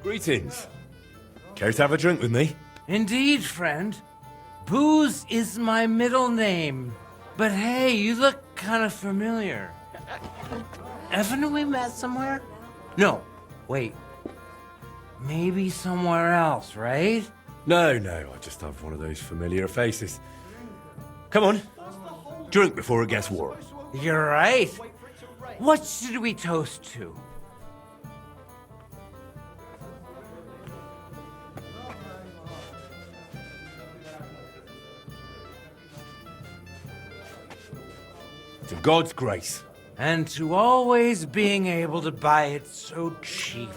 Greetings. Care to have a drink with me? Indeed, friend. Booze is my middle name. But hey, you look kind of familiar. Haven't we met somewhere? No, wait. Maybe somewhere else, right? No, I just have one of those familiar faces. Come on. Drink before it gets warm. You're right. What should we toast to? To God's grace. And to always being able to buy it so cheap.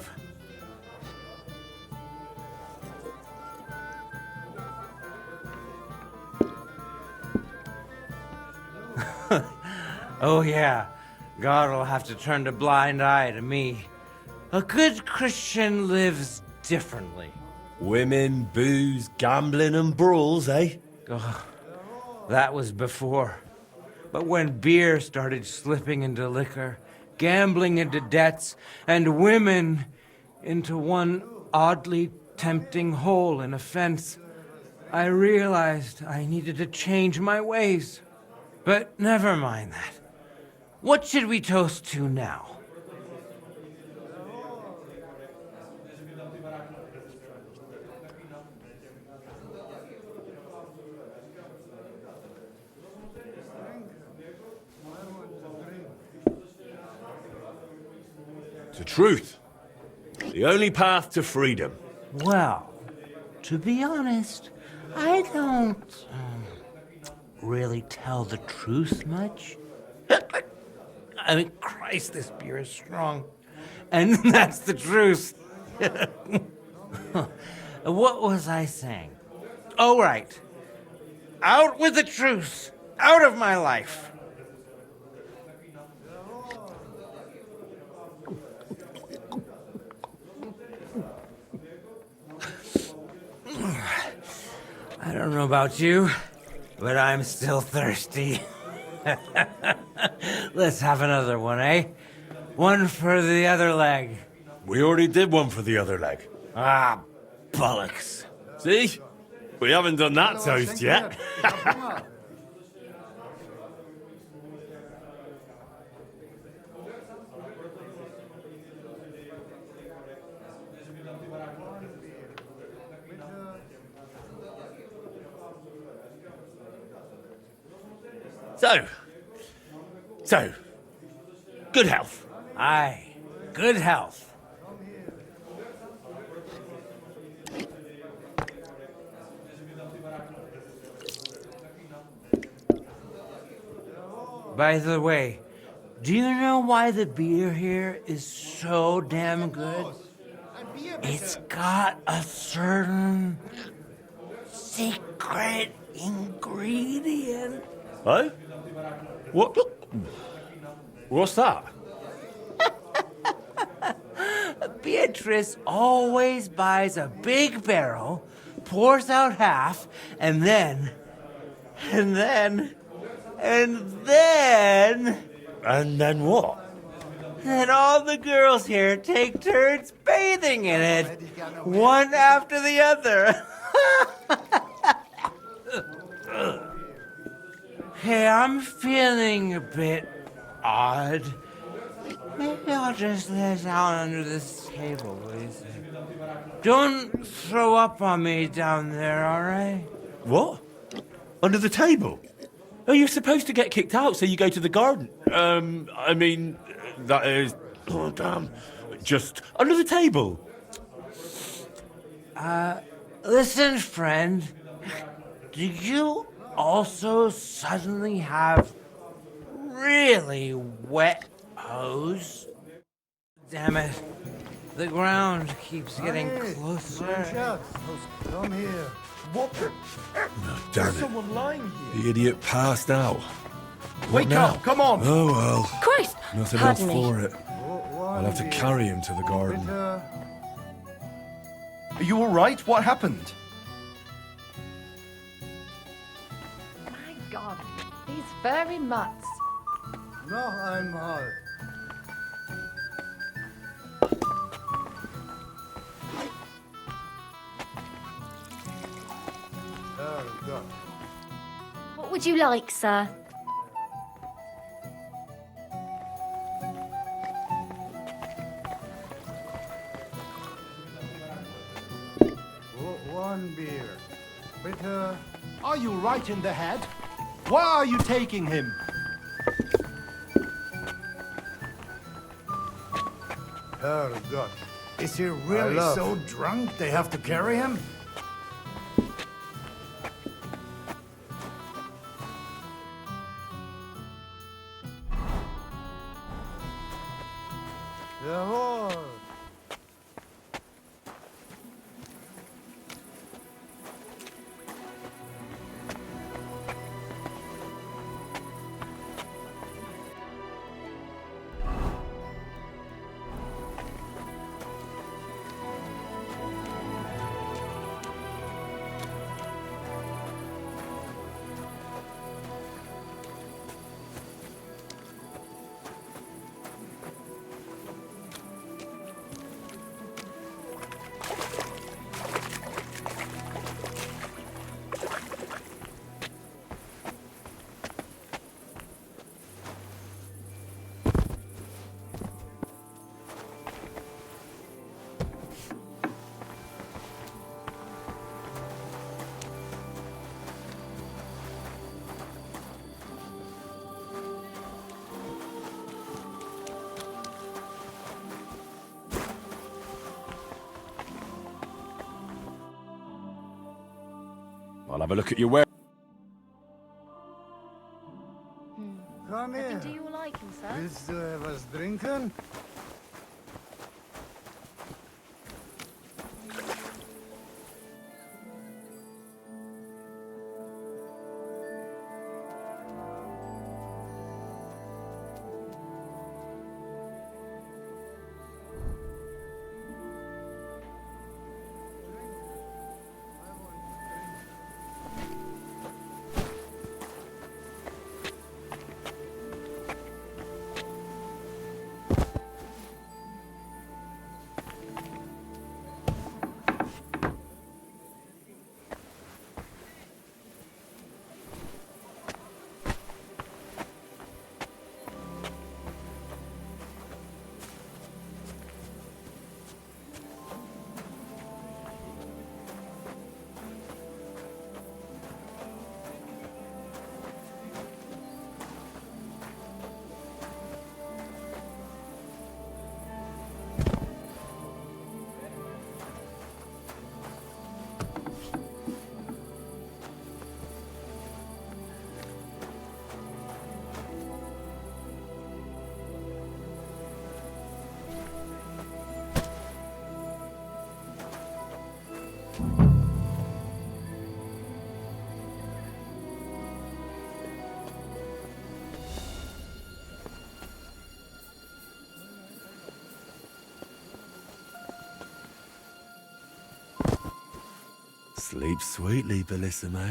Oh yeah, God will have to turn a blind eye to me. A good Christian lives differently. Women, booze, gambling and brawls, eh? Oh, that was before. But when beer started slipping into liquor, gambling into debts, and women into one oddly tempting hole in a fence, I realized I needed to change my ways. But never mind that. What should we toast to now? To truth. The only path to freedom. Well, to be honest, I don't really tell the truth much. I mean, Christ, this beer is strong. And that's the truth. What was I saying? Oh, right. Out with the truth. Out of my life. I don't know about you, but I'm still thirsty. Let's have another one, eh? One for the other leg. We already did one for the other leg. Ah, bollocks. See? We haven't done that toast yet. So, good health. Aye, good health. By the way, do you know why the beer here is so damn good? It's got a certain secret ingredient. Oh? What? What's that? Beatrice always buys a big barrel, pours out half, and then... And then what? Then all the girls here take turns bathing in it, one after the other. Hey, I'm feeling a bit odd. Maybe I'll just lay down under this table, please. Don't throw up on me down there, all right? What? Under the table? Oh, you're supposed to get kicked out, so you go to the garden. I mean, that is... Oh, damn. Just under the table. Listen, friend. Did you also suddenly have really wet hose? Damn it. The ground keeps getting closer. Come here. What? Oh, damn it. Someone lying here. The idiot passed out. Wake up! Come on! Oh, well. Christ! Nothing else Pardon me. for it. I'll have to carry him to the garden. Are you all right? What happened? My God, these furry mutts. Noch einmal. What would you like, sir? One beer. But, are you right in the head? Why are you taking him? Oh, God. Is he really so drunk they have to carry him? Jawohl. I'll have a look at your wear. Come Nothing here. to your liking, sir? Willst du etwas trinken? Sleep sweetly, Bellissimo.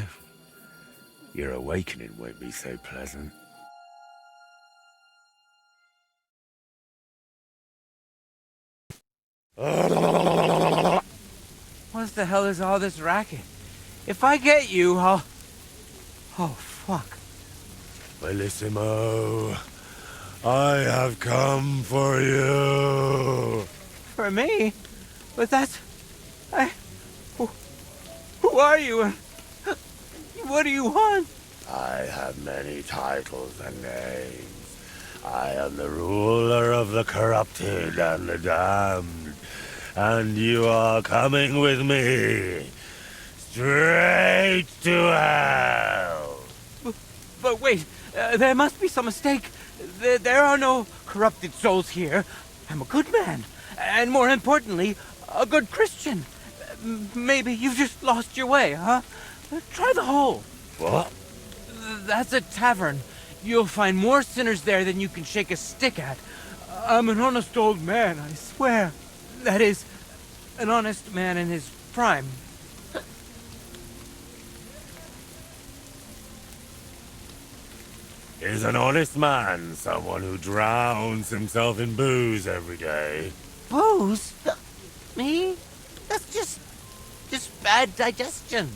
Your awakening won't be so pleasant. What the hell is all this racket? If I get you, I'll... Oh, fuck. Bellissimo, I have come for you. For me? But that's... Who are you and... What do you want? I have many titles and names. I am the ruler of the corrupted and the damned. And you are coming with me. Straight to hell. But wait, there must be some mistake. There are no corrupted souls here. I'm a good man. And more importantly, a good Christian. Maybe you've just lost your way, huh? Try the hole. What? That's a tavern. You'll find more sinners there than you can shake a stick at. I'm an honest old man, I swear. That is, an honest man in his prime. Is an honest man someone who drowns himself in booze every day? Booze? Me? That's just bad digestion.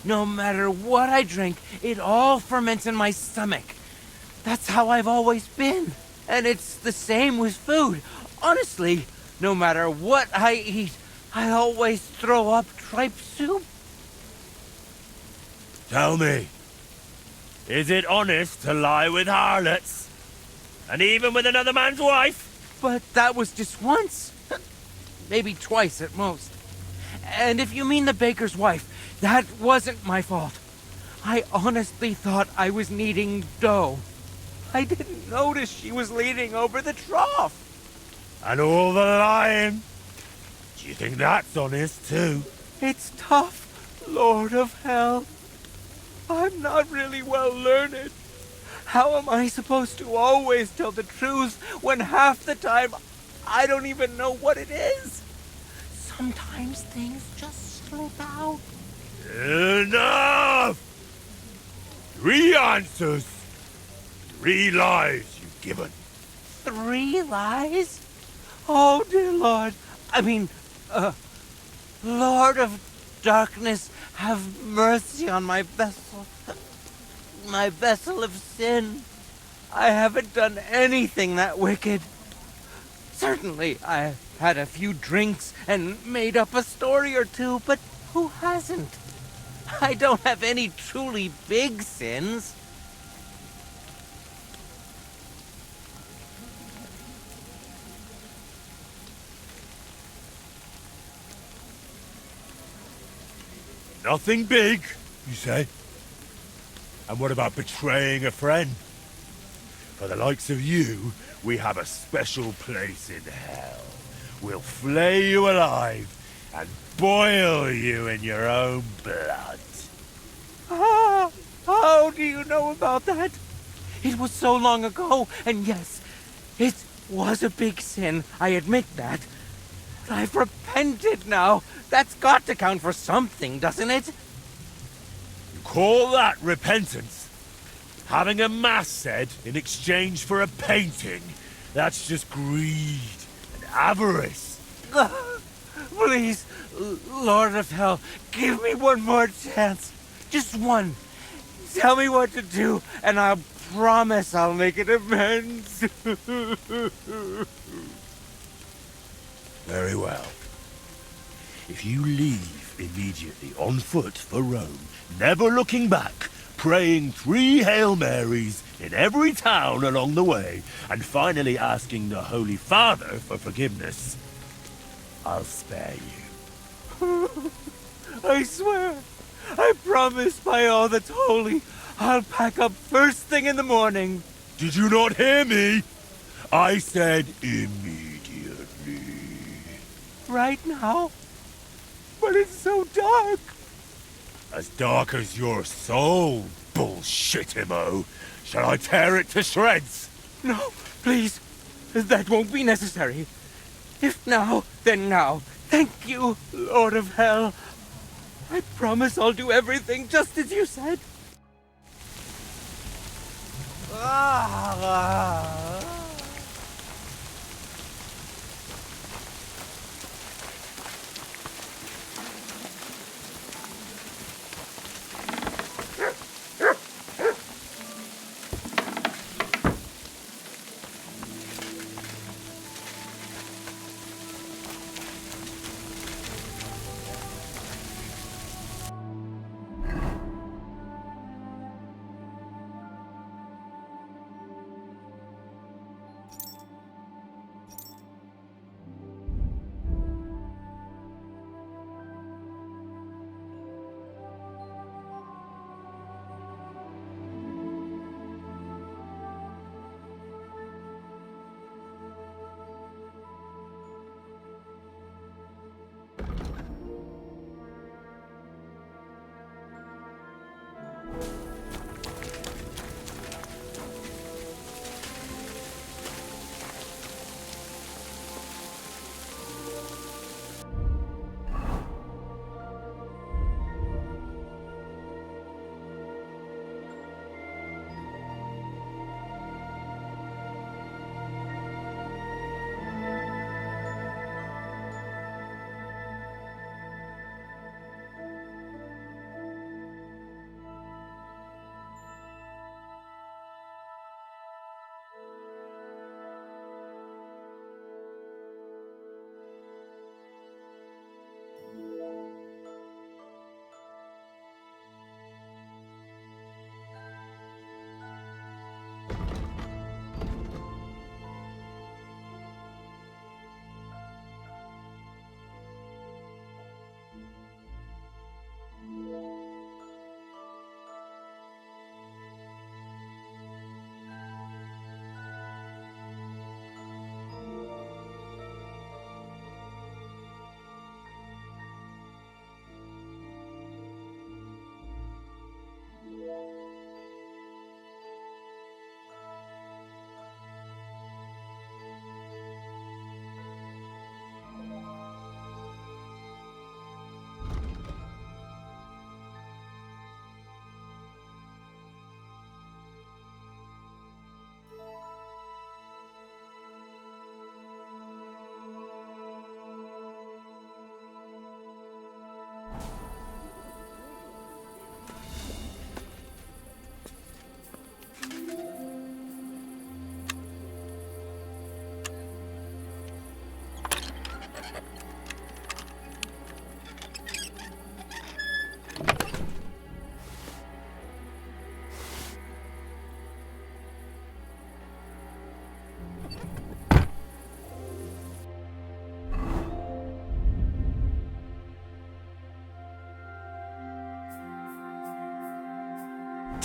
No matter what I drink, it all ferments in my stomach. That's how I've always been. And it's the same with food. Honestly, no matter what I eat, I always throw up tripe soup. Tell me, is it honest to lie with harlots? And even with another man's wife? But that was just once. Maybe twice at most. And if you mean the baker's wife, that wasn't my fault. I honestly thought I was kneading dough. I didn't notice she was leaning over the trough. And all the lying? Do you think that's honest too? It's tough, Lord of Hell. I'm not really well learned. How am I supposed to always tell the truth when half the time I don't even know what it is? Sometimes things just slip out. Enough! 3 answers, 3 lies you've given. 3 lies? Oh, dear Lord. Lord of Darkness, have mercy on my vessel of sin. I haven't done anything that wicked. Certainly, I had a few drinks and made up a story or two, but who hasn't? I don't have any truly big sins. Nothing big, you say? And what about betraying a friend? For the likes of you, we have a special place in hell. We'll flay you alive and boil you in your own blood. Ah, how do you know about that? It was so long ago, and yes, it was a big sin, I admit that. But I've repented now. That's got to count for something, doesn't it? You call that repentance? Having a mass said in exchange for a painting? That's just greed and avarice. Please, Lord of Hell, give me one more chance. Just one. Tell me what to do, and I'll promise I'll make it amends. Very well. If you leave immediately on foot for Rome, never looking back, praying 3 Hail Marys in every town along the way, and finally asking the Holy Father for forgiveness, I'll spare you. I swear, I promise by all that's holy, I'll pack up first thing in the morning. Did you not hear me? I said immediately. Right now? But it's so dark. As dark as your soul, bullshit-imo. Shall I tear it to shreds? No, please. That won't be necessary. If now, then now. Thank you, Lord of Hell. I promise I'll do everything just as you said.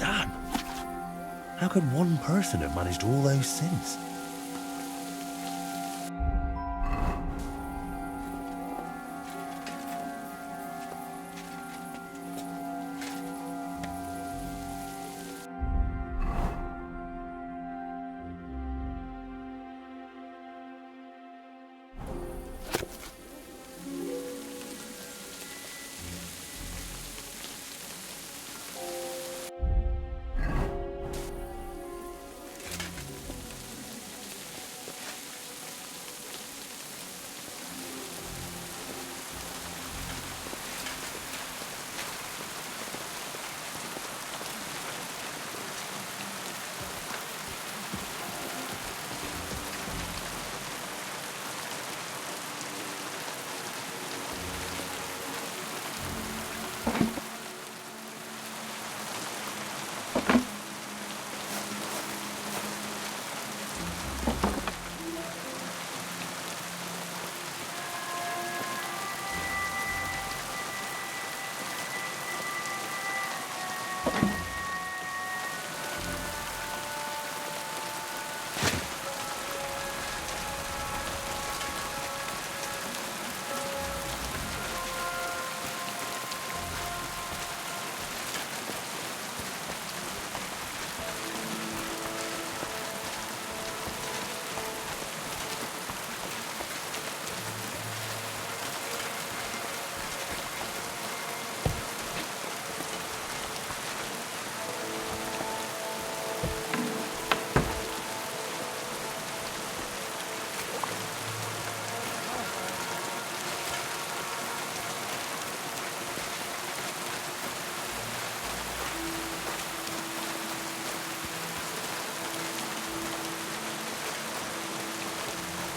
Damn. How could one person have managed all those sins?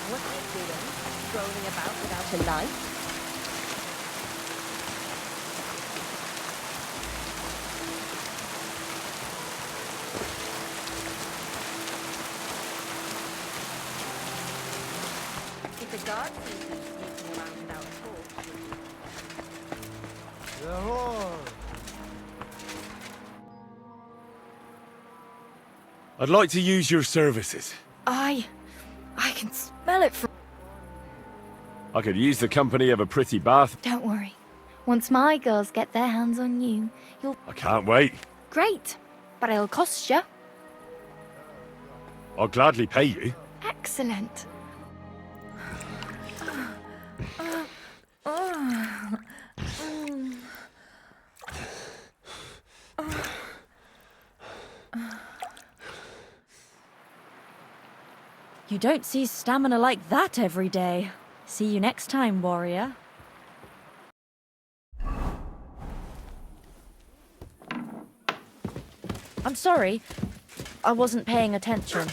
What are you doing? Strolling about without a light? If the guard sees you sneaking around without a torch... The Lord. I'd like to use your services. I can smell it from... I could use the company of a pretty bath. Don't worry. Once my girls get their hands on you, you'll... I can't wait. Great. But it'll cost you. I'll gladly pay you. Excellent. You don't see stamina like that every day. See you next time, warrior. I'm sorry. I wasn't paying attention.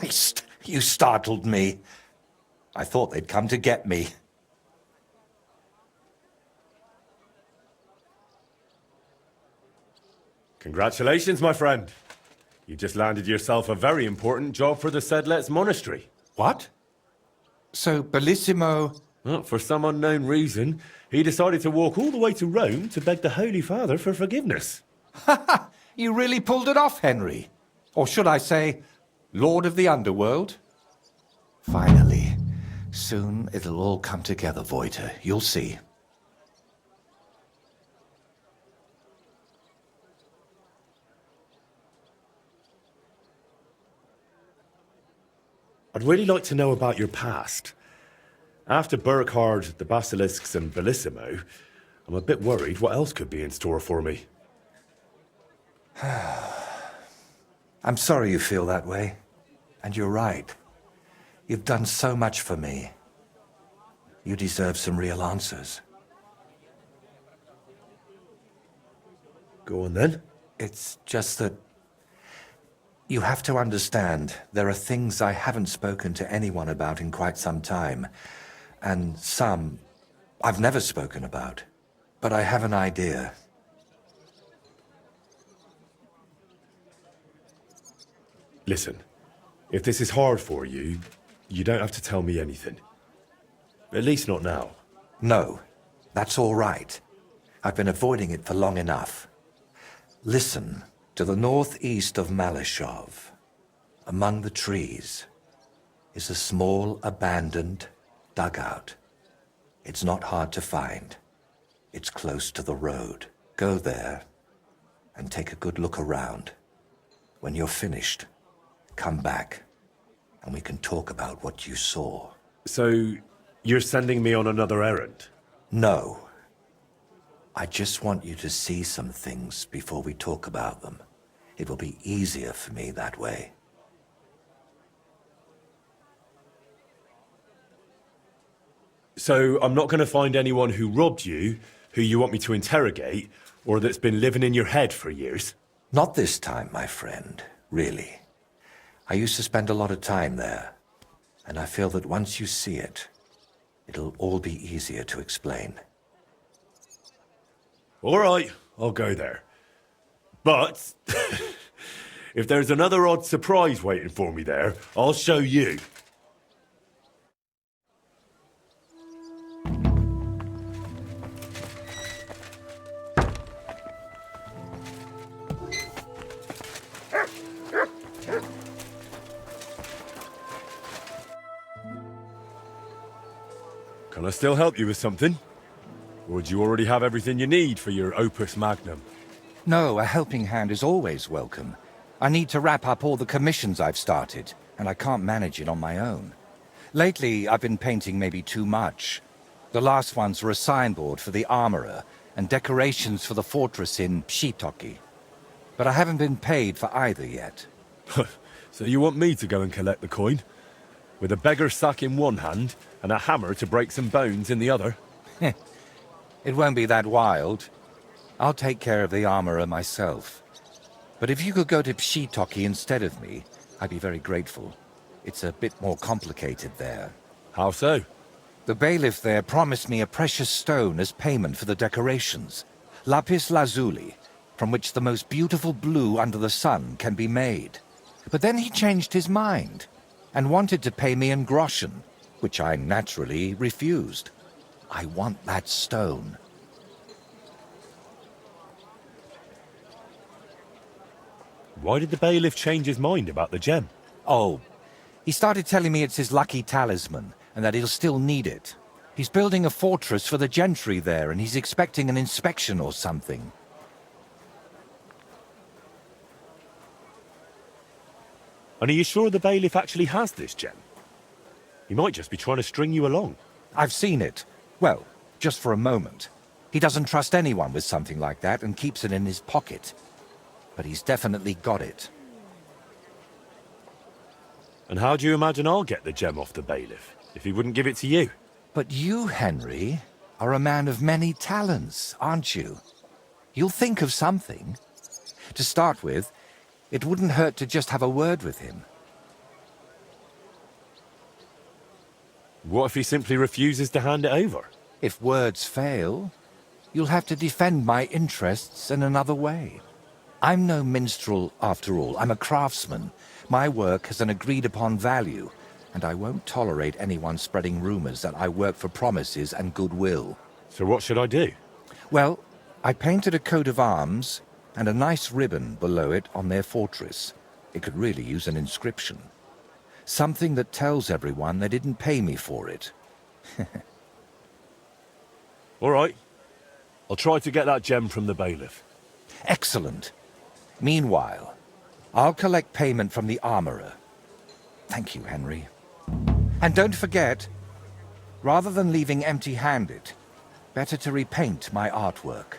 Christ, you startled me. I thought they'd come to get me. Congratulations, my friend. You just landed yourself a very important job for the Sedlets Monastery. What? So, Bellissimo... Well, for some unknown reason, he decided to walk all the way to Rome to beg the Holy Father for forgiveness. Ha! You really pulled it off, Henry. Or should I say, Lord of the Underworld? Finally. Soon it'll all come together, Voiter. You'll see. I'd really like to know about your past. After Burkhard, the Basilisks, and Bellissimo, I'm a bit worried what else could be in store for me. I'm sorry you feel that way. And you're right. You've done so much for me. You deserve some real answers. Go on then. It's just that... You have to understand, there are things I haven't spoken to anyone about in quite some time. And some I've never spoken about. But I have an idea. Listen, if this is hard for you, you don't have to tell me anything. At least not now. No, that's all right. I've been avoiding it for long enough. Listen, to the northeast of Malashov, among the trees, is a small abandoned dugout. It's not hard to find. It's close to the road. Go there and take a good look around. When you're finished, come back and we can talk about what you saw. So, you're sending me on another errand? No. I just want you to see some things before we talk about them. It will be easier for me that way. So, I'm not going to find anyone who robbed you, who you want me to interrogate, or that's been living in your head for years? Not this time, my friend, really. I used to spend a lot of time there, and I feel that once you see it, it'll all be easier to explain. All right, I'll go there. But, if there's another odd surprise waiting for me there, I'll show you. Can I still help you with something? Or do you already have everything you need for your opus magnum? No, a helping hand is always welcome. I need to wrap up all the commissions I've started, and I can't manage it on my own. Lately, I've been painting maybe too much. The last ones were a signboard for the armorer, and decorations for the fortress in Pshitoki. But I haven't been paid for either yet. So you want me to go and collect the coin? With a beggar's sack in one hand, and a hammer to break some bones in the other? It won't be that wild. I'll take care of the armorer myself. But if you could go to Pshitoki instead of me, I'd be very grateful. It's a bit more complicated there. How so? The bailiff there promised me a precious stone as payment for the decorations. Lapis lazuli, from which the most beautiful blue under the sun can be made. But then he changed his mind, and wanted to pay me in groschen, which I naturally refused. I want that stone. Why did the bailiff change his mind about the gem? Oh, he started telling me it's his lucky talisman, and that he'll still need it. He's building a fortress for the gentry there, and he's expecting an inspection or something. And are you sure the bailiff actually has this gem? He might just be trying to string you along. I've seen it. Well, just for a moment. He doesn't trust anyone with something like that and keeps it in his pocket. But he's definitely got it. And how do you imagine I'll get the gem off the bailiff, if he wouldn't give it to you? But you, Henry, are a man of many talents, aren't you? You'll think of something. To start with, it wouldn't hurt to just have a word with him. What if he simply refuses to hand it over? If words fail, you'll have to defend my interests in another way. I'm no minstrel after all. I'm a craftsman. My work has an agreed-upon value, and I won't tolerate anyone spreading rumors that I work for promises and goodwill. So what should I do? Well, I painted a coat of arms and a nice ribbon below it on their fortress. It could really use an inscription. Something that tells everyone they didn't pay me for it. All right. I'll try to get that gem from the bailiff. Excellent. Meanwhile, I'll collect payment from the armorer. Thank you, Henry. And don't forget, rather than leaving empty-handed, better to repaint my artwork.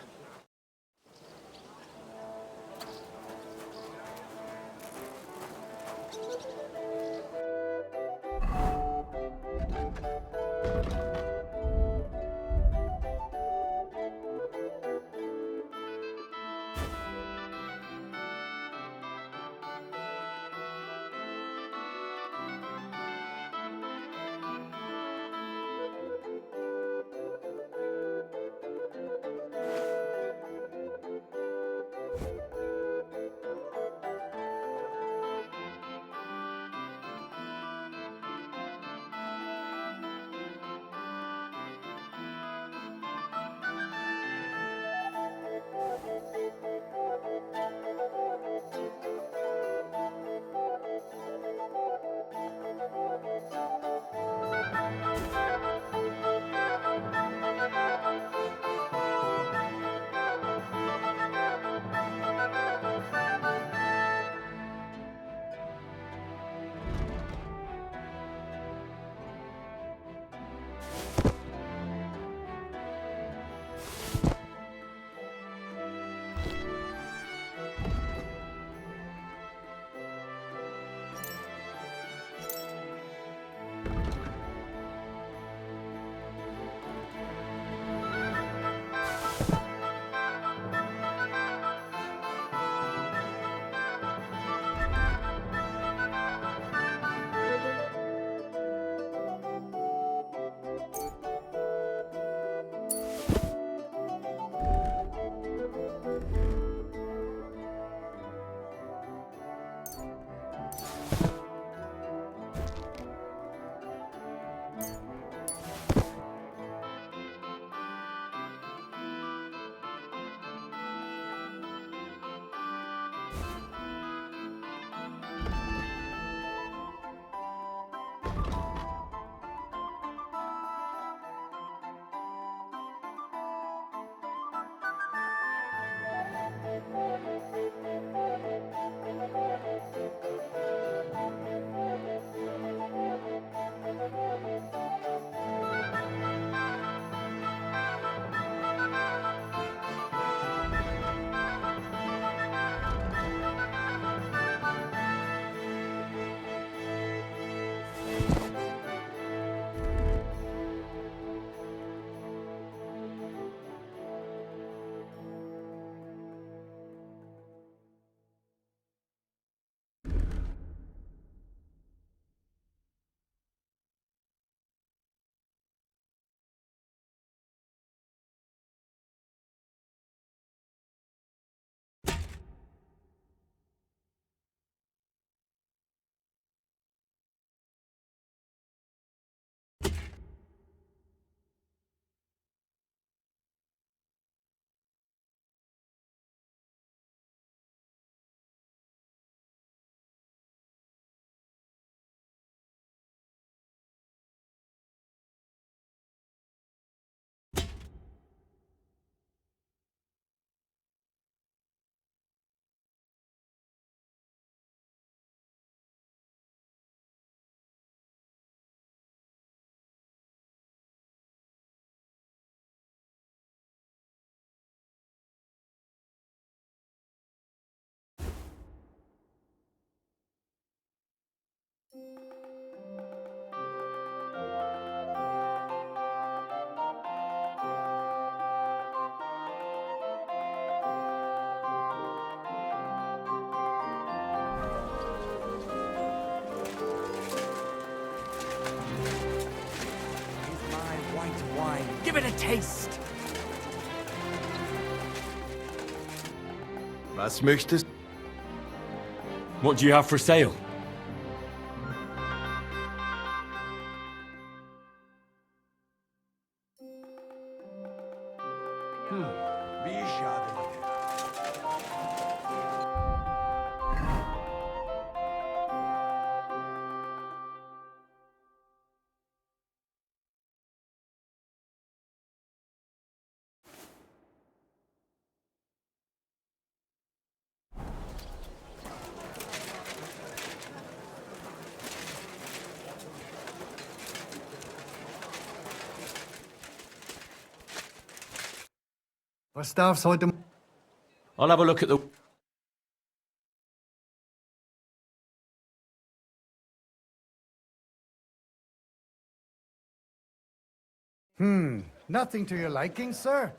Give it a taste. Was möchtest? What do you have for sale? Was darf's heute? I'll have a look at the... Nothing to your liking, sir?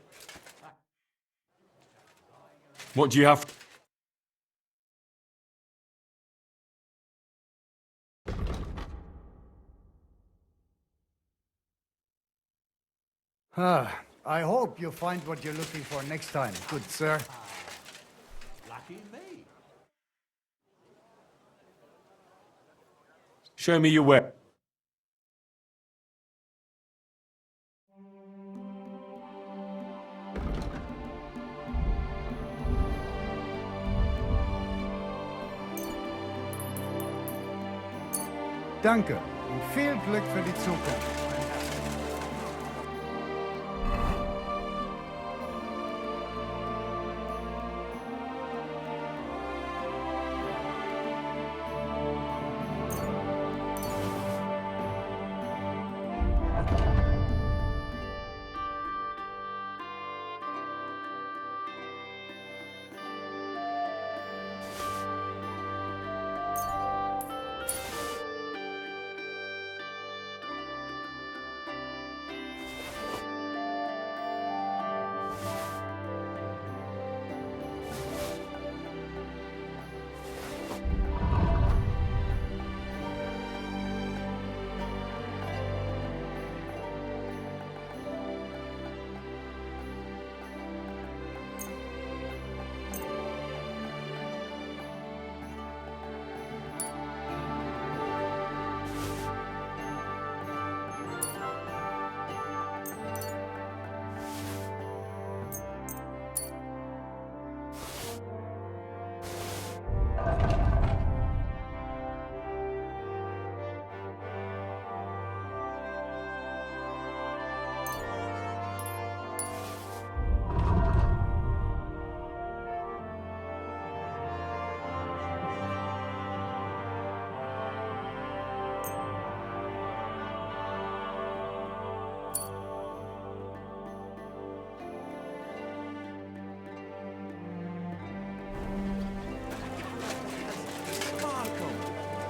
What do you have? I hope you find what you're looking for next time, good sir. Show me your way. Danke und viel Glück für die Zukunft.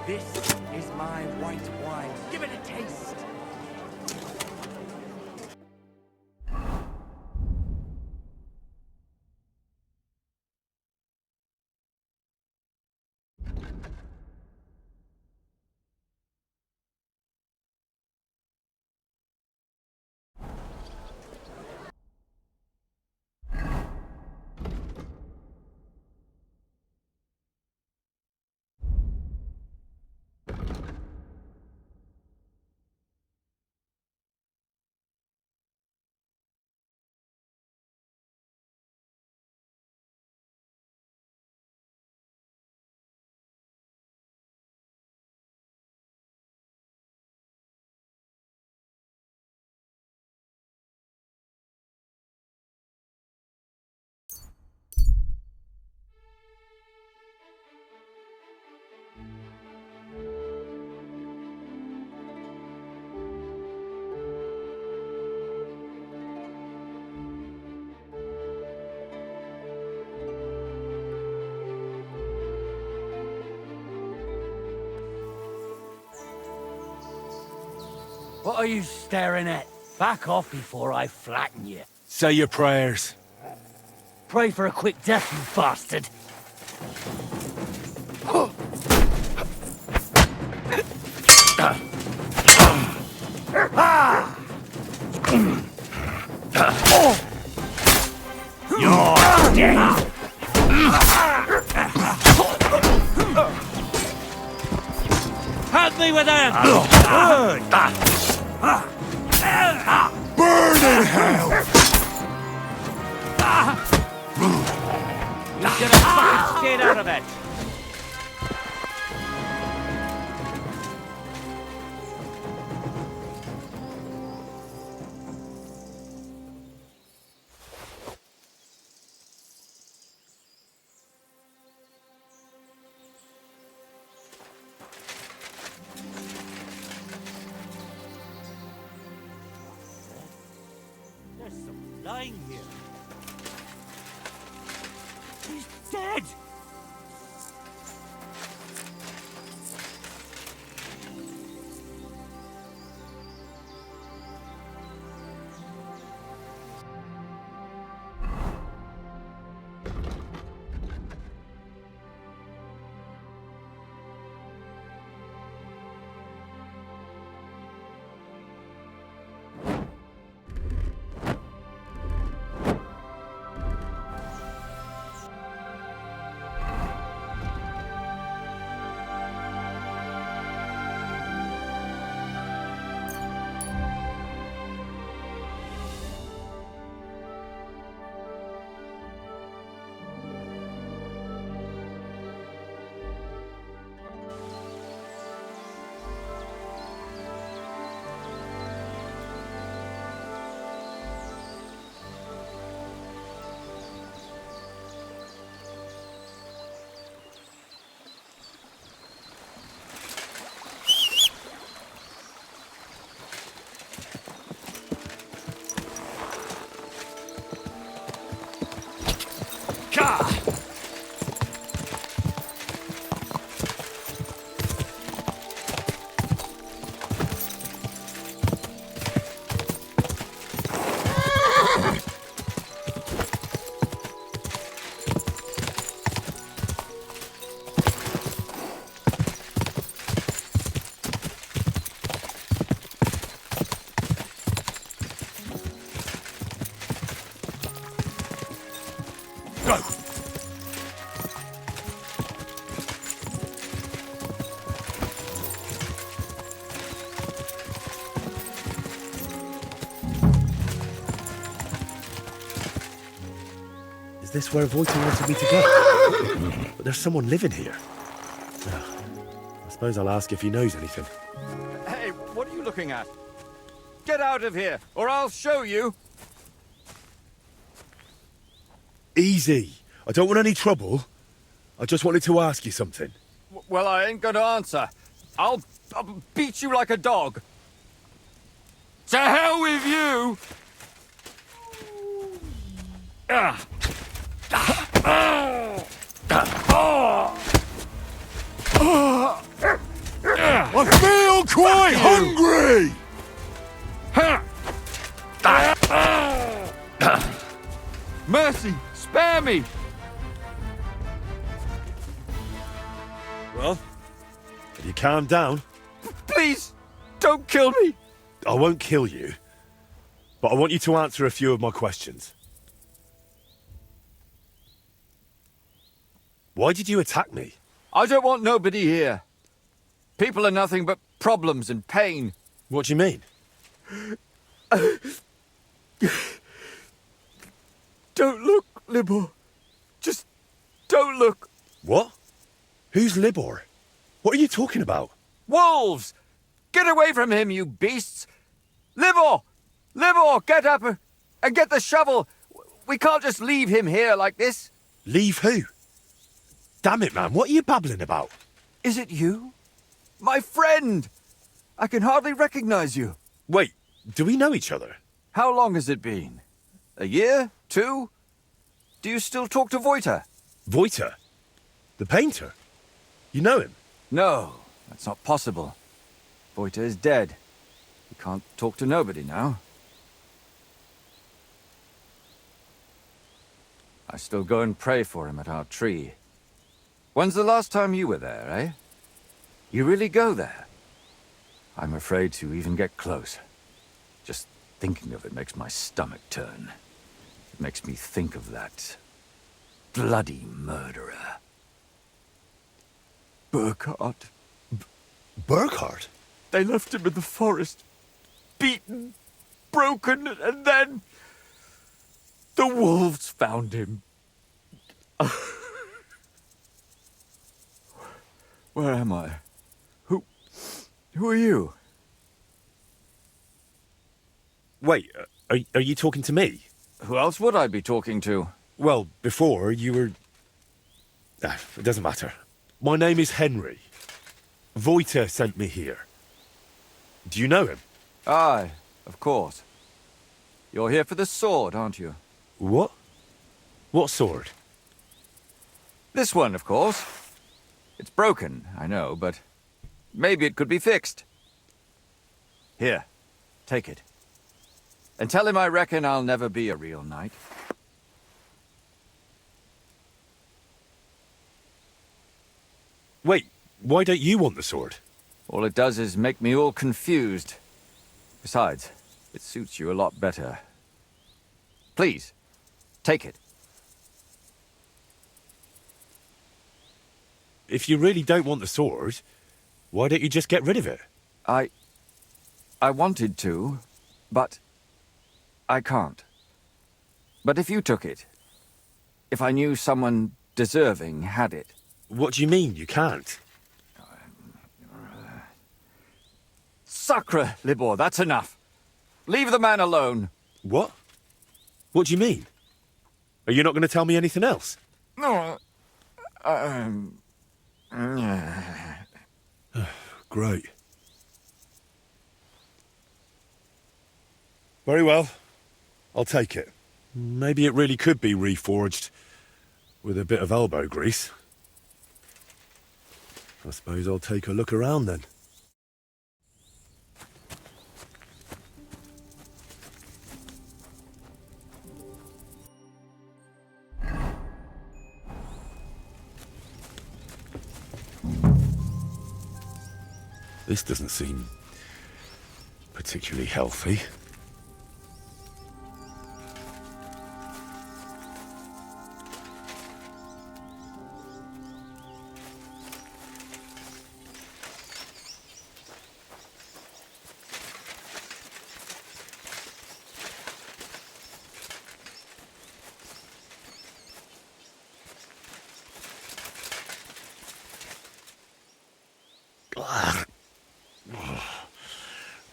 This is my white wine. Give it a taste. What are you staring at? Back off before I flatten you. Say your prayers. Pray for a quick death, you bastard. with them! Burn in hell! Get a fucking skate out of it! There's some lying here. He's dead! Is this where Voighton wanted me to go? But there's someone living here. I suppose I'll ask if he knows anything. Hey, what are you looking at? Get out of here, or I'll show you. Easy. I don't want any trouble. I just wanted to ask you something. Well, I ain't gonna answer. I'll beat you like a dog. To hell with you! I feel quite hungry! Mercy, spare me! Well, have you calmed down? Please, don't kill me! I won't kill you, but I want you to answer a few of my questions. Why did you attack me? I don't want nobody here. People are nothing but problems and pain. What do you mean? Don't look, Libor. Just don't look. What? Who's Libor? What are you talking about? Wolves! Get away from him, you beasts! Libor! Libor, get up and get the shovel! We can't just leave him here like this. Leave who? Damn it, man, what are you babbling about? Is it you? My friend! I can hardly recognize you. Wait, do we know each other? How long has it been? A year? 2? Do you still talk to Voita? Voita? The painter? You know him? No, that's not possible. Voita is dead. He can't talk to nobody now. I still go and pray for him at our tree. When's the last time you were there, eh? You really go there? I'm afraid to even get close. Just thinking of it makes my stomach turn. It makes me think of that bloody murderer. Burkhard. Burkhardt? They left him in the forest, beaten, broken, and then the wolves found him. Where am I? Who are you? Wait, are you talking to me? Who else would I be talking to? Well, before you were... it doesn't matter. My name is Henry. Voita sent me here. Do you know him? Aye, of course. You're here for the sword, aren't you? What? What sword? This one, of course. It's broken, I know, but maybe it could be fixed. Here, take it. And tell him I reckon I'll never be a real knight. Wait, why don't you want the sword? All it does is make me all confused. Besides, it suits you a lot better. Please, take it. If you really don't want the sword, why don't you just get rid of it? I wanted to, but I can't. But if you took it, if I knew someone deserving had it... What do you mean, you can't? Sacre, Libor, that's enough. Leave the man alone. What? What do you mean? Are you not going to tell me anything else? No. Great. Very well. I'll take it. Maybe it really could be reforged with a bit of elbow grease. I suppose I'll take a look around then. This doesn't seem particularly healthy.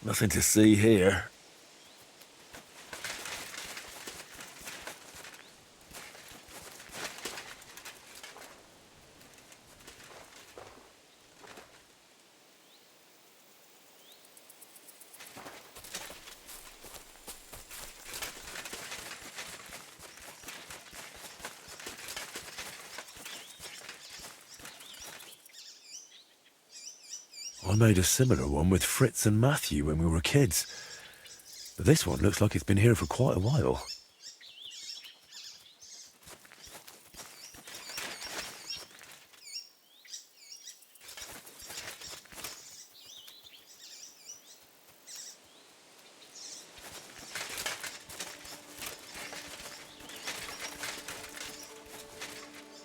Nothing to see here. I made a similar one with Fritz and Matthew when we were kids. But this one looks like it's been here for quite a while.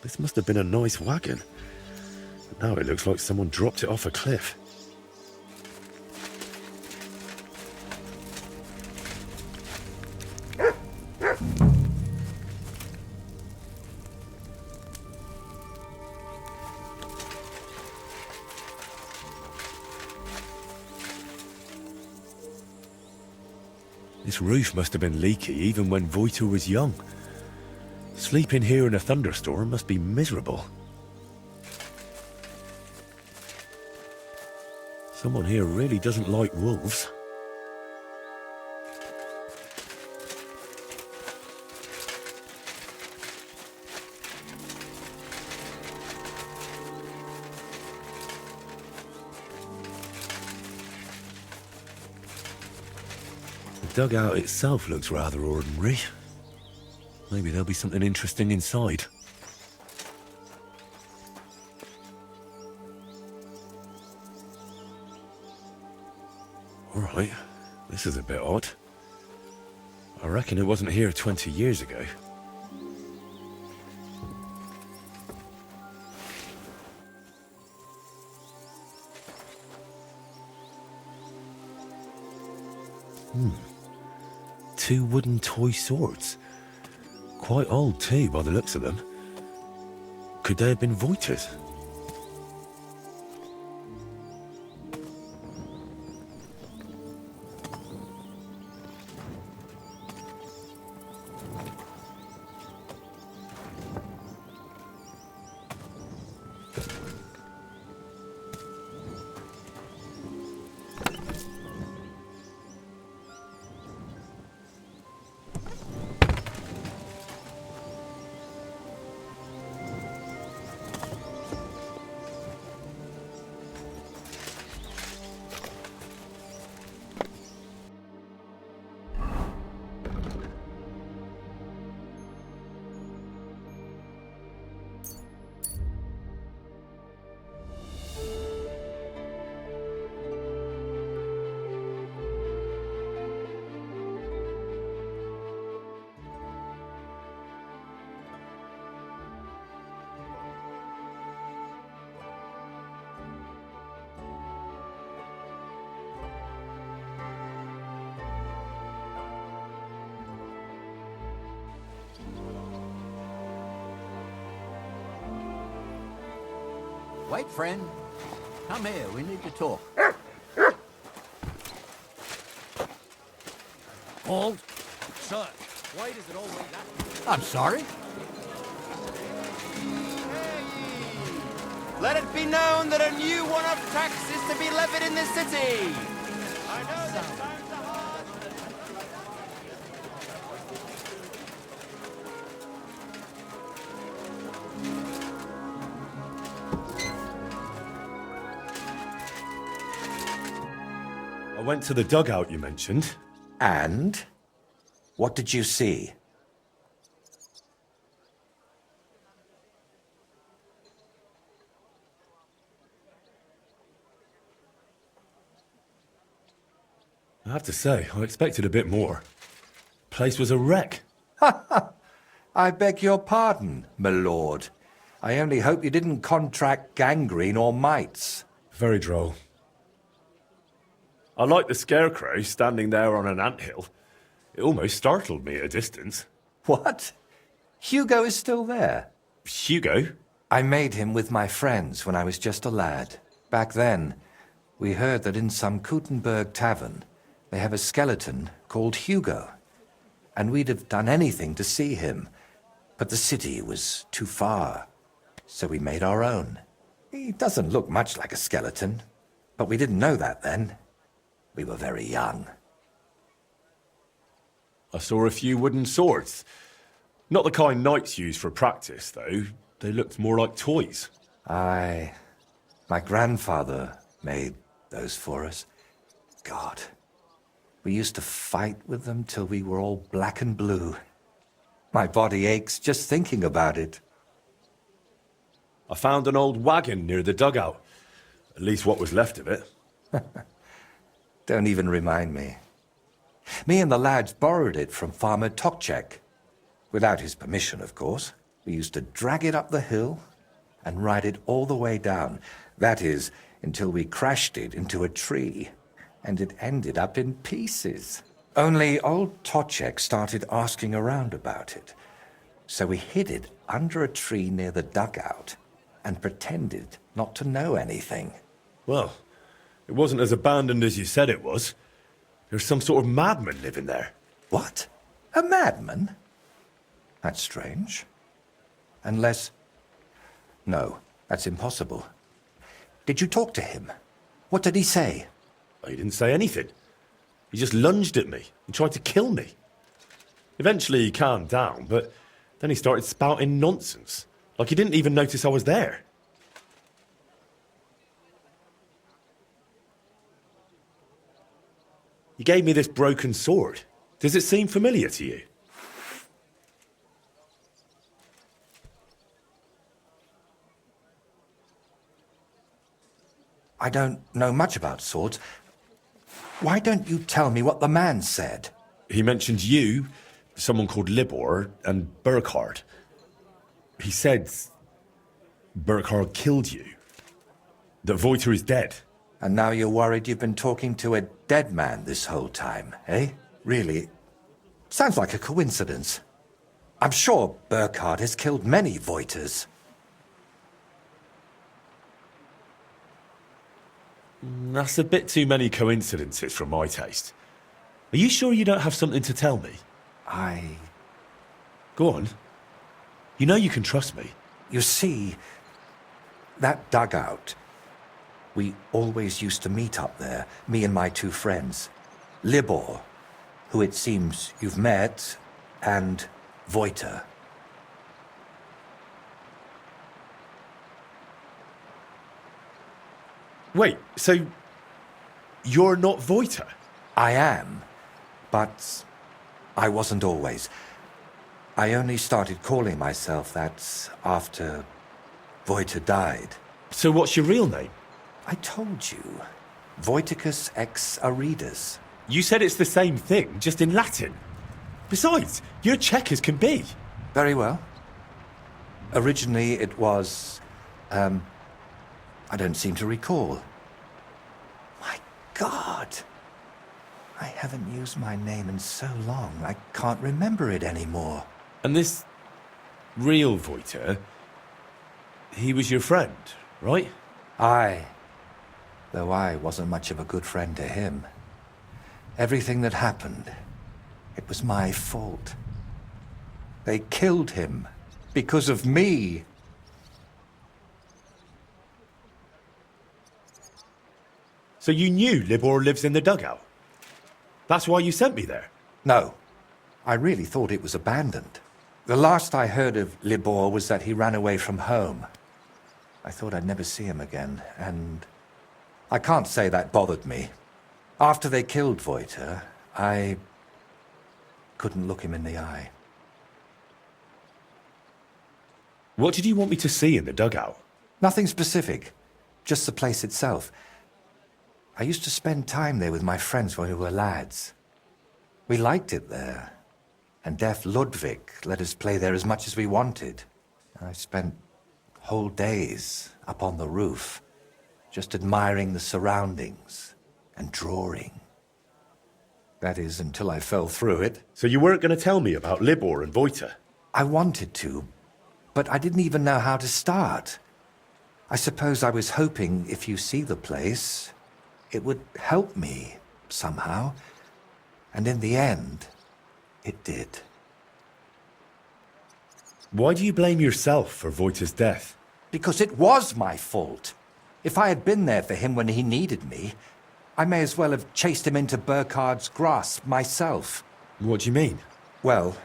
This must have been a nice wagon. But now it looks like someone dropped it off a cliff. This roof must have been leaky even when Voita was young. Sleeping here in a thunderstorm must be miserable. Someone here really doesn't like wolves. The dugout itself looks rather ordinary. Maybe there'll be something interesting inside. Alright, this is a bit odd. I reckon it wasn't here 20 years ago. 2 wooden toy swords. Quite old too, by the looks of them. Could they have been Voiters? Wait, friend. Come here, we need to talk. Hold. Sir, why does it always happen? I'm sorry? Let it be known that a new one-off tax is to be levied in this city. I know that times are hard. I went to the dugout you mentioned. And? What did you see? I have to say, I expected a bit more. Place was a wreck. I beg your pardon, my lord. I only hope you didn't contract gangrene or mites. Very droll. I like the scarecrow standing there on an anthill. It almost startled me at a distance. What? Hugo is still there? Hugo? I made him with my friends when I was just a lad. Back then, we heard that in some Kuttenberg tavern, they have a skeleton called Hugo. And we'd have done anything to see him. But the city was too far, so we made our own. He doesn't look much like a skeleton, but we didn't know that then. We were very young. I saw a few wooden swords. Not the kind knights use for practice, though. They looked more like toys. Aye. My grandfather made those for us. God. We used to fight with them till we were all black and blue. My body aches just thinking about it. I found an old wagon near the dugout. At least what was left of it. Don't even remind me. Me and the lads borrowed it from Farmer Tokchek. Without his permission, of course. We used to drag it up the hill and ride it all the way down. That is, until we crashed it into a tree. And it ended up in pieces. Only old Tokchek started asking around about it. So we hid it under a tree near the dugout and pretended not to know anything. Well, it wasn't as abandoned as you said it was. There's some sort of madman living there. What? A madman? That's strange. Unless... No, that's impossible. Did you talk to him? What did he say? He didn't say anything. He just lunged at me and tried to kill me. Eventually he calmed down, but then he started spouting nonsense. Like he didn't even notice I was there. He gave me this broken sword. Does it seem familiar to you? I don't know much about swords. Why don't you tell me what the man said? He mentioned you, someone called Libor, and Burkhard. He said Burkhard killed you. That Voiter is dead. And now you're worried you've been talking to a dead man this whole time, eh? Really? Sounds like a coincidence. I'm sure Burkhard has killed many Voiters. That's a bit too many coincidences from my taste. Are you sure you don't have something to tell me? Go on. You know you can trust me. You see, that dugout, we always used to meet up there, me and my two friends. Libor, who it seems you've met, and Voiter. Wait, so you're not Voiter? I am, but I wasn't always. I only started calling myself that after Voiter died. So what's your real name? I told you. Voiticus ex Aridus. You said it's the same thing, just in Latin. Besides, you're Czech as can be. Very well. Originally it was, I don't seem to recall. My God! I haven't used my name in so long, I can't remember it anymore. And this real Voiter, he was your friend, right? Aye. Though I wasn't much of a good friend to him. Everything that happened, it was my fault. They killed him because of me. So you knew Libor lives in the dugout? That's why you sent me there? No. I really thought it was abandoned. The last I heard of Libor was that he ran away from home. I thought I'd never see him again, and I can't say that bothered me. After they killed Voiter, I couldn't look him in the eye. What did you want me to see in the dugout? Nothing specific, just the place itself. I used to spend time there with my friends when we were lads. We liked it there, and deaf Ludwig let us play there as much as we wanted. I spent whole days up on the roof, just admiring the surroundings and drawing. That is, until I fell through it. So you weren't going to tell me about Libor and Voiter? I wanted to, but I didn't even know how to start. I suppose I was hoping if you see the place, it would help me somehow. And in the end, it did. Why do you blame yourself for Voiter's death? Because it was my fault. If I had been there for him when he needed me, I may as well have chased him into Burkhard's grasp myself. What do you mean? Well,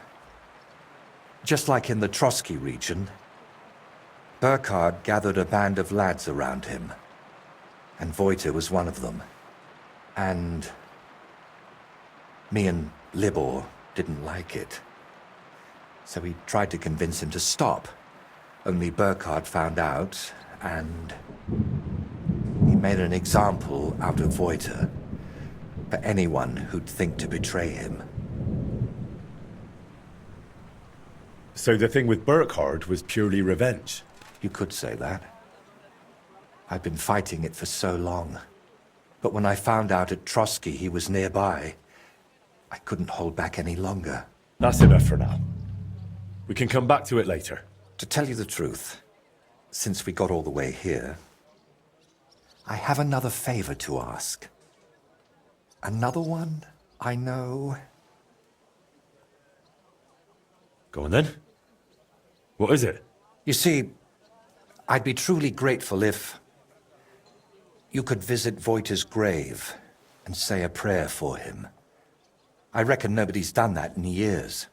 just like in the Trotsky region, Burkhard gathered a band of lads around him, and Voiter was one of them. And me and Libor didn't like it. So we tried to convince him to stop. Only Burkhard found out, and he made an example out of Voiter for anyone who'd think to betray him. So the thing with Burkhard was purely revenge? You could say that. I'd been fighting it for so long. But when I found out at Trotsky he was nearby, I couldn't hold back any longer. That's enough for now. We can come back to it later. To tell you the truth, since we got all the way here, I have another favor to ask. Another one, I know. Go on then. What is it? You see, I'd be truly grateful if you could visit Voiter's grave and say a prayer for him. I reckon nobody's done that in years.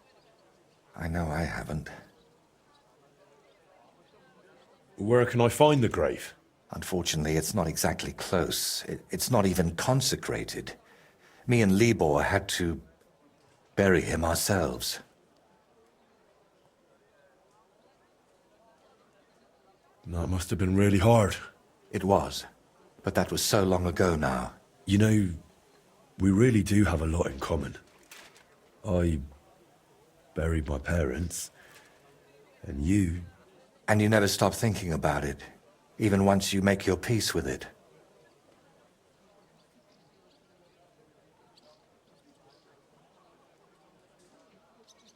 I know I haven't. Where can I find the grave? Unfortunately, it's not exactly close. It's not even consecrated. Me and Libor had to bury him ourselves. That must have been really hard. It was. But that was so long ago now. You know, we really do have a lot in common. I buried my parents, and you... And you never stop thinking about it, even once you make your peace with it.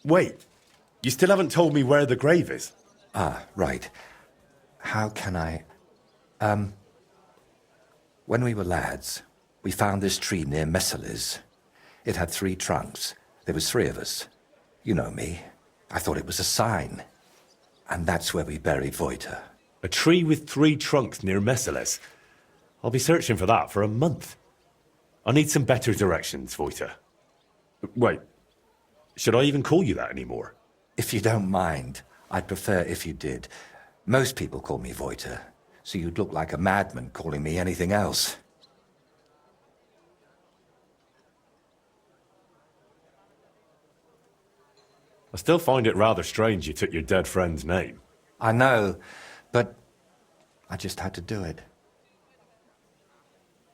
Wait, you still haven't told me where the grave is. Ah, right. How can I... When we were lads, we found this tree near Messales. It had 3 trunks. There was 3 of us. You know me. I thought it was a sign. And that's where we buried Voita. A tree with 3 trunks near Messales. I'll be searching for that for a month. I need some better directions, Voita. Wait, should I even call you that anymore? If you don't mind, I'd prefer if you did. Most people call me Voita, so you'd look like a madman calling me anything else. I still find it rather strange you took your dead friend's name. I know, but I just had to do it.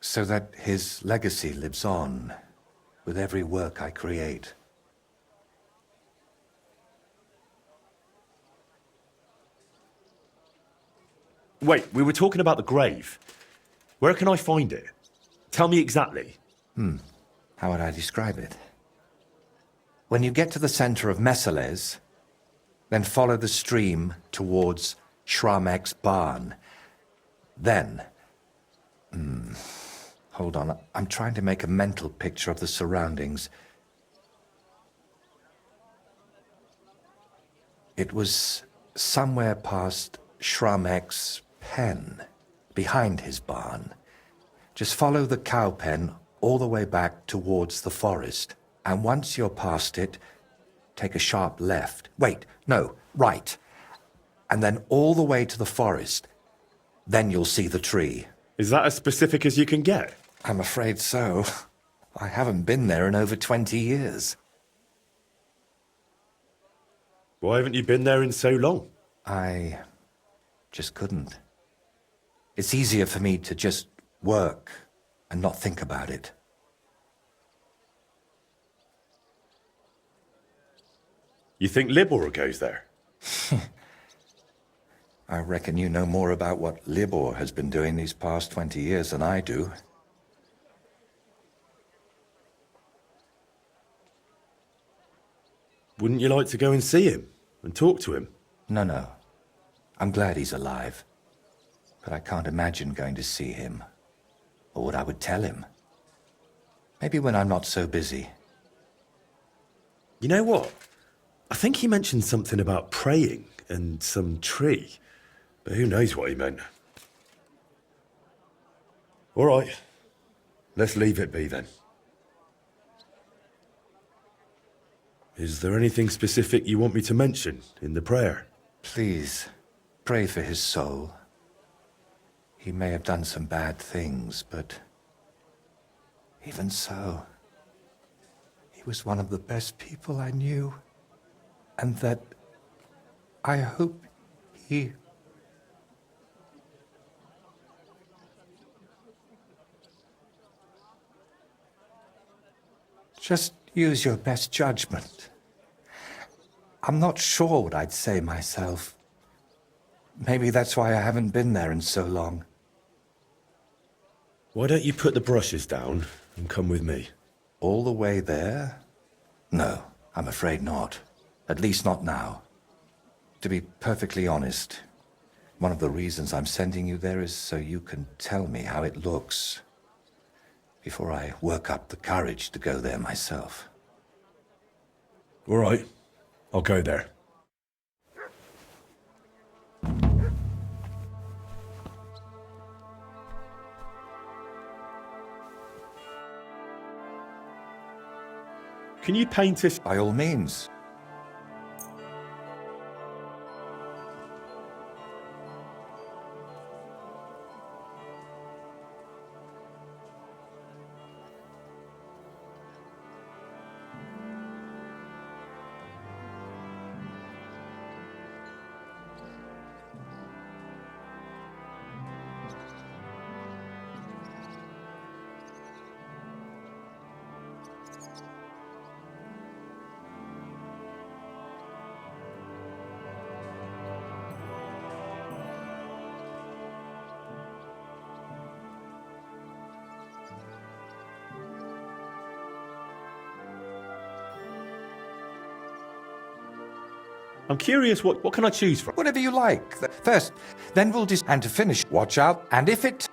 So that his legacy lives on with every work I create. Wait, we were talking about the grave. Where can I find it? Tell me exactly. How would I describe it? When you get to the center of Messales, then follow the stream towards Shramek's barn. Then... Hold on, I'm trying to make a mental picture of the surroundings. It was somewhere past Shramek's pen, behind his barn. Just follow the cow pen all the way back towards the forest. And once you're past it, take a sharp left. Wait, no, right. And then all the way to the forest. Then you'll see the tree. Is that as specific as you can get? I'm afraid so. I haven't been there in over 20 years. Why haven't you been there in so long? I just couldn't. It's easier for me to just work and not think about it. You think Libor goes there? I reckon you know more about what Libor has been doing these past 20 years than I do. Wouldn't you like to go and see him and talk to him? No. I'm glad he's alive. But I can't imagine going to see him. Or what I would tell him. Maybe when I'm not so busy. You know what? I think he mentioned something about praying and some tree. But who knows what he meant. All right. Let's leave it be then. Is there anything specific you want me to mention in the prayer? Please, pray for his soul. He may have done some bad things, but even so, he was one of the best people I knew. And that I hope he... Just use your best judgment. I'm not sure what I'd say myself. Maybe that's why I haven't been there in so long. Why don't you put the brushes down and come with me? All the way there? No, I'm afraid not. At least not now. To be perfectly honest, one of the reasons I'm sending you there is so you can tell me how it looks before I work up the courage to go there myself. All right, I'll go there. Can you paint us? By all means. I'm curious, what can I choose from? Whatever you like. First, then we'll and to finish, watch out, and if it...